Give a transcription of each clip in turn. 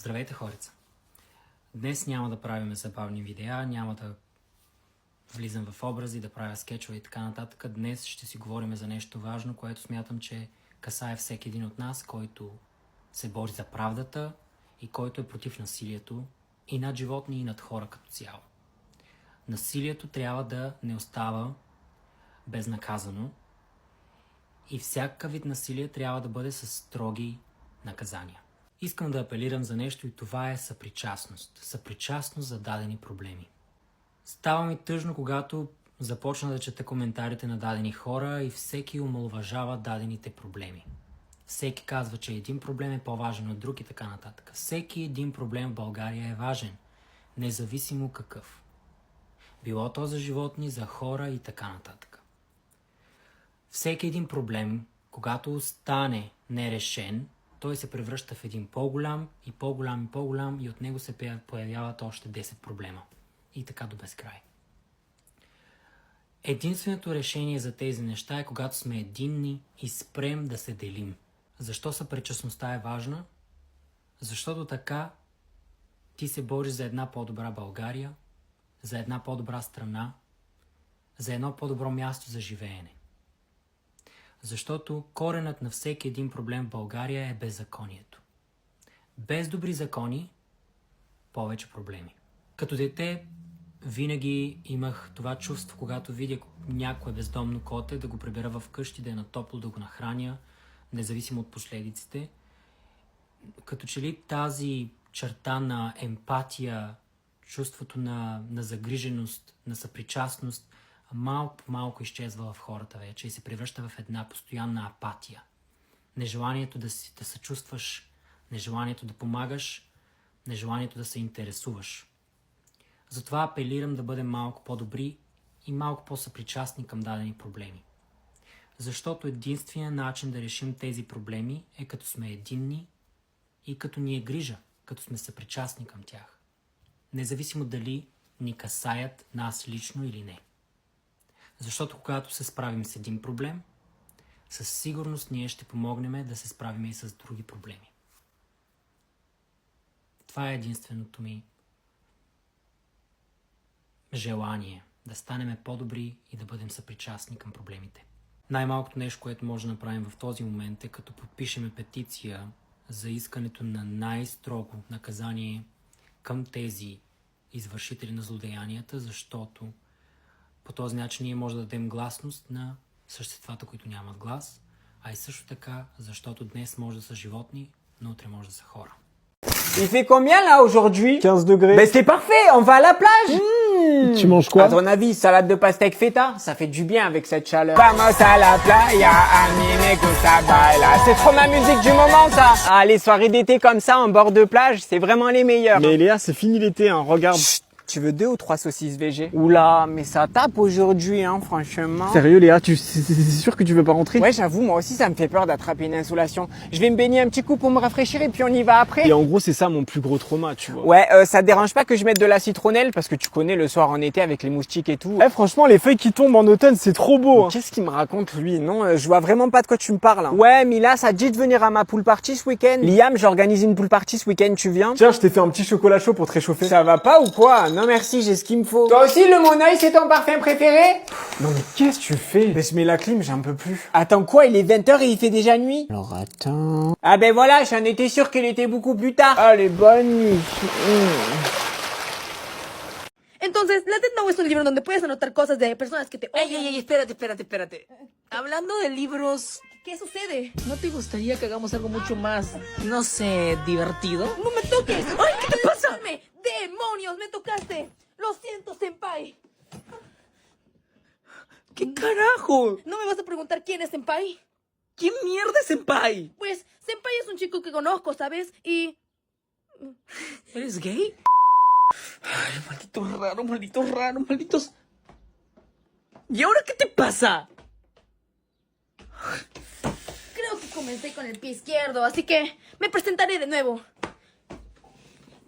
Здравейте, хореца! Днес няма да правим забавни видеа, няма да влизам в образи, да правя скетчове и така нататък. Днес ще си говорим за нещо важно, което смятам, че касае всеки един от нас, който се бори за правдата и който е против насилието и над животни, и над хора като цяло. Насилието трябва да не остава безнаказано и всяка вид насилие трябва да бъде с строги наказания. Искам да апелирам за нещо и това е съпричастност. Съпричастност за дадени проблеми. Става ми тъжно, когато започна да чета коментарите на дадени хора и всеки омаловажава дадените проблеми. Всеки казва, че един проблем е по-важен от друг и така нататък. Всеки един проблем в България е важен, независимо какъв. Било то за животни, за хора и така нататък. Всеки един проблем, когато остане нерешен, той се превръща в един по-голям и по-голям и по-голям и от него се появяват още 10 проблема. И така до безкрай. Единственото решение за тези неща е когато сме единни и спрем да се делим. Защо съпричастността е важна? Защото така ти се бориш за една по-добра България, за една по-добра страна, за едно по-добро място за живеене. Защото коренът на всеки един проблем в България е беззаконието. Без добри закони, повече проблеми. Като дете винаги имах това чувство, когато видя някое бездомно коте, да го прибера в къщи, да е на топло, да го нахраня, независимо от последиците. Като че ли тази черта на емпатия, чувството на загриженост, на съпричастност, малко по малко изчезва в хората вече и се превръща в една постоянна апатия. Нежеланието да съчувстваш, нежеланието да помагаш, нежеланието да се интересуваш. Затова апелирам да бъдем малко по-добри и малко по-съпричастни към дадени проблеми. Защото единственият начин да решим тези проблеми е като сме единни и като ни е грижа, като сме съпричастни към тях. Независимо дали ни касаят нас лично или не. Защото когато се справим с един проблем, със сигурност ние ще помогнем да се справим и с други проблеми. Това е единственото ми желание. Да станем по-добри и да бъдем съпричастни към проблемите. Най-малкото нещо, което може да направим в този момент е като подпишеме петиция за искането на най-строго наказание към тези извършители на злодеянията, защото по този начин ние може да дадем гласност на съществата, които нямат глас, а и също така, защото днес може да са животни, но утре може да са хора. Il fait combien là aujourd'hui? 15 degrés. Ben c'est parfait, on va à la plage. Tu manges quoi? À ton avis, salade de pastèque feta? Ça fait du bien avec cette chaleur. Vamos à la playa, a mi me gusta bailar. C'est trop ma musique du moment ça. Ah, les soirées d'été comme ça en bord de plage, c'est vraiment les meilleures. Mais Léa, c'est fini l'été, hein, regarde. Chut, tu veux 2 ou 3 saucisses VG? Oula, mais ça tape aujourd'hui, hein, franchement. Sérieux Léa, c'est sûr que tu veux pas rentrer? Ouais, j'avoue, moi aussi ça me fait peur d'attraper une insolation. Je vais me baigner un petit coup pour me rafraîchir et puis on y va après. Et en gros, c'est ça mon plus gros trauma, tu vois. Ouais, ça te dérange pas que je mette de la citronnelle? Parce que tu connais le soir en été avec les moustiques et tout. Eh, franchement, les feuilles qui tombent en automne, c'est trop beau. Hein. Qu'est-ce qu'il me raconte lui? Non, je vois vraiment pas de quoi tu me parles. Hein. Ouais, Mila, ça te dit de venir à ma pool party ce week-end? Liam, j'organise une pool party ce week-end, tu viens? Tiens, je t'ai fait un petit chocolat chaud pour te réchauffer. Ça va pas ou quoi? Non merci, j'ai ce qu'il me faut. Toi aussi, le Moneuil, c'est ton parfum préféré? Non mais qu'est-ce que tu fais? Mais je mets la clim, j'en peux plus. Attends quoi, il est 20h et il fait déjà nuit? Alors attends... Ah ben voilà, j'en étais sûr qu'il était beaucoup plus tard. Allez, bonne nuit. Entonces, la Death Note es un libro donde puedes anotar cosas de personas que te odian. Ey, espérate. Hablando de libros, ¿Qué sucede? ¿no te gustaría que hagamos algo mucho más, no sé, divertido? ¡No me toques! ¡Ay, qué te pasa! ¡Demonios! ¡Me tocaste! ¡Lo siento, senpai! ¿Qué carajo? ¿No me vas a preguntar quién es senpai? ¿Quién mierda es senpai? Pues, senpai es un chico que conozco, ¿sabes? Y... ¿Eres gay? Ay, malditos raros. ¿Y ahora qué te pasa? Creo que comencé con el pie izquierdo, así que me presentaré de nuevo.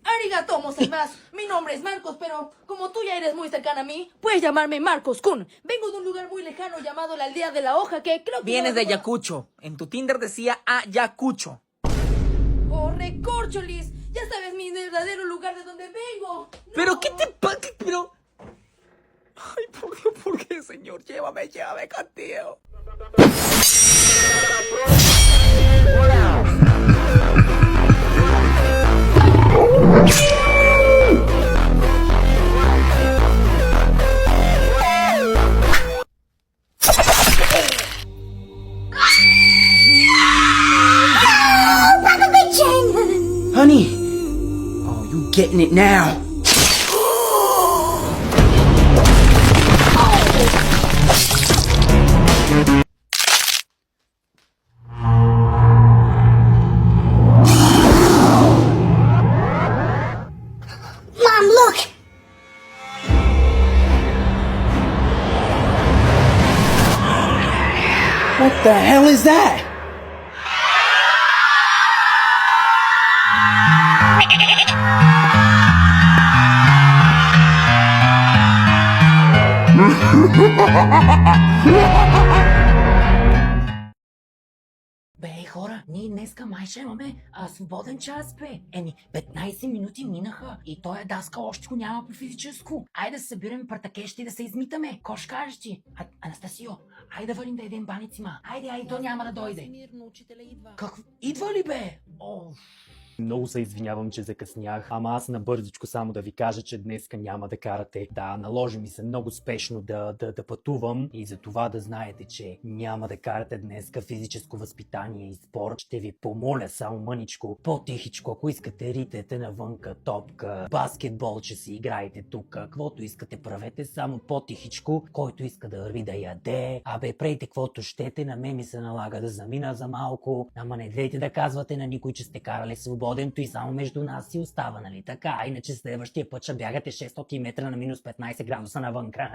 Arigato gozaimasu. Mi nombre es Marcos, pero como tú ya eres muy cercana a mí, puedes llamarme Marcos Kun. Vengo de un lugar muy lejano llamado la Aldea de la Hoja, que creo que... Vienes no de recuerdo- Ayacucho. En tu Tinder decía Ayacucho. ¡Oh, recorcholis! Ya sabes mi verdadero lugar de donde vengo. ¿Pero qué te pasa? Pero... Ay, por Dios, ¿por qué, señor? Llévame contigo. Honey! Oh, you getting it now. Mom, look! What the hell is that? Бе, хора, ние днеска май ще имаме свободен час, бе. 15 минути минаха и той даскал още го няма по физическо. Айде да се събираме партакещи и да се измитаме. Ко ще кажеш ти? Анастасио, айде да валим да едем баницима. Айде, то няма да дойде. Какво? Идва ли, бе? О, Много се извинявам, че закъснях, ама аз набързичко само да ви кажа, че днеска няма да карате. Да, наложи ми се много спешно да пътувам и за това да знаете, че няма да карате днеска физическо възпитание и спорт. Ще ви помоля само мъничко, по-тихичко, ако искате ритете навънка топка, баскетбол, че си играете тук, каквото искате правете, само по-тихичко, който иска да върви да яде. Абе, прейте каквото щете, на мен ми се налага да замина за малко, ама не дейте да казвате на никой, че сте карали свободен, и само между нас си остава, нали така? Иначе следващия път ще бягате 600 метра на минус 15 градуса навънка.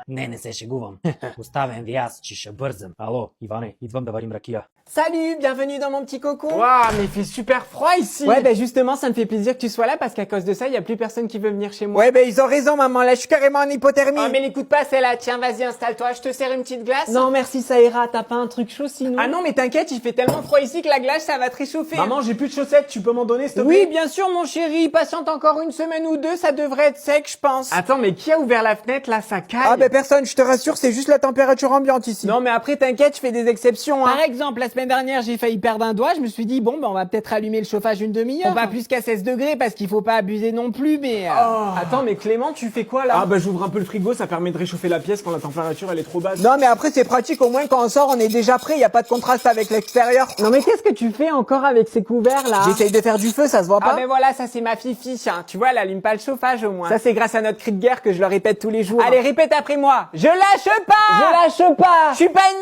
Не се шегувам. Оставям ви аз, че ще бързам. Ало, Иване, идвам да варим ракия. Salut, bienvenue dans mon petit coco. Waouh, mais il fait super froid ici. Ouais, ben justement, ça me fait plaisir que tu sois là parce qu'à cause de ça, il y a plus personne qui veut venir chez moi. Ouais, ben ils ont raison, maman. Là, je suis carrément en hypothermie. Oh, mais l'écoute pas celle-là. Tiens, vas-y, installe-toi. Je te sers une petite glace. Non, merci, ça ira. T'as pas un truc chaud sinon? Ah non, mais t'inquiète, il fait tellement froid ici que la glace, ça va te réchauffer. Maman, j'ai plus de chaussettes, tu peux m'en donner s'il te Oui, plaît? bien sûr, mon chéri. Patiente encore une semaine ou deux, ça devrait être sec, je pense. Attends, mais qui a ouvert la fenêtre là? Ça caille. Ah, ben personne, je te rassure, c'est juste la température ambiante ici. Non, mais après, t'inquiète, je fais des exceptions. Hein. Par exemple, la semaine dernière, j'ai failli perdre un doigt. Je me suis dit, bon, ben, on va peut-être allumer le chauffage une demi-heure. Pas plus qu'à 16 degrés parce qu'il faut pas abuser non plus, mais... Attends, mais Clément, tu fais quoi là? Ah bah j'ouvre un peu le frigo, ça permet de réchauffer la pièce quand la température elle est trop basse. Non, mais après, c'est pratique, au moins quand on sort, on est déjà prêt, y a pas de contraste avec l'extérieur. Non, mais qu'est-ce que tu fais encore avec ces couverts là? J'essaye de faire du feu, ça se voit Ah pas. ben voilà, ça c'est ma fifi, hein. Tu vois, elle allume pas le chauffage au moins. Ça c'est grâce à notre cri de guerre que je le répète tous les jours. Allez, répète après moi. Je lâche pas. Je lâche pas. Je suis pas une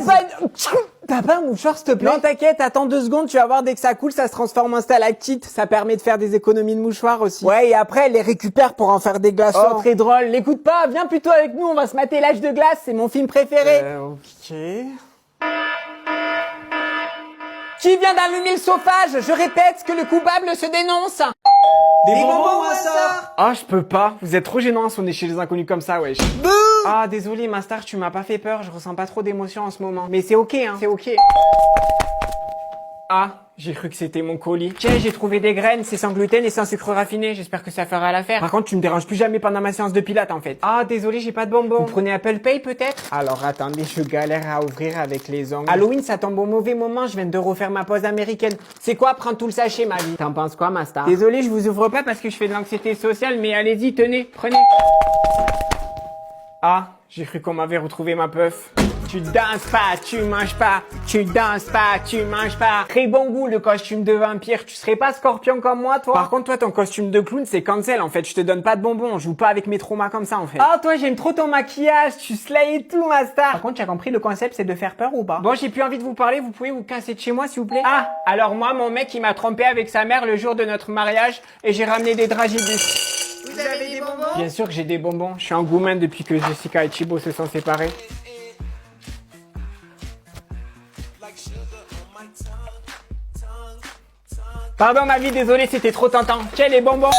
merguez. T'as pas un mouchoir s'il te plaît? Non t'inquiète, attends 2 secondes, tu vas voir dès que ça coule, ça se transforme en stalactite. Ça permet de faire des économies de mouchoirs aussi. Ouais, et après, elle les récupère pour en faire des glaçons. Oh très drôle, l'écoute pas, viens plutôt avec nous, on va se mater l'âge de glace, c'est mon film préféré. Ok. Qui vient d'allumer le chauffage? Je répète que le coupable se dénonce. Des bonbons, ma sœur. Ah, je peux pas. Vous êtes trop gênants si on est chez les inconnus comme ça, wesh. Ah, désolé, ma star, tu m'as pas fait peur. Je ressens pas trop d'émotion en ce moment. Mais c'est ok, hein. C'est ok. Ah, j'ai cru que c'était mon colis. Tiens, j'ai trouvé des graines, c'est sans gluten et sans sucre raffiné. J'espère que ça fera l'affaire. Par contre, tu me déranges plus jamais pendant ma séance de pilates, en fait. Ah, désolé, j'ai pas de bonbons. Vous prenez Apple Pay, peut-être? Alors, attendez, je galère à ouvrir avec les ongles. Halloween, ça tombe au mauvais moment. Je viens de refaire ma pause américaine. C'est quoi? Prends tout le sachet, ma vie. T'en penses quoi, ma star? Désolé, je vous ouvre pas parce que je fais de l'anxiété sociale, mais allez-y, tenez, prenez. Ah, j'ai cru qu'on m'avait retrouvé ma puff. Tu danses pas, tu manges pas. Tu danses pas, tu manges pas. Très bon goût le costume de vampire. Tu serais pas scorpion comme moi, toi? Par contre, toi, ton costume de clown, c'est cancel. En fait, je te donne pas de bonbons. On joue pas avec mes traumas comme ça, en fait. Ah, toi, j'aime trop ton maquillage. Tu slay et tout, ma star. Par contre, tu as compris, le concept, c'est de faire peur ou pas? Bon, j'ai plus envie de vous parler. Vous pouvez vous casser de chez moi, s'il vous plaît? Ah, alors moi, mon mec, il m'a trompé avec sa mère le jour de notre mariage et j'ai ramené des dragibus. Vous avez des bonbons? Bien sûr que j'ai des bonbons. Je suis engouement depuis que Jessica et Thibaut se sont séparés. Pardon ma vie, désolé, c'était trop tentant. Tiens les bonbons.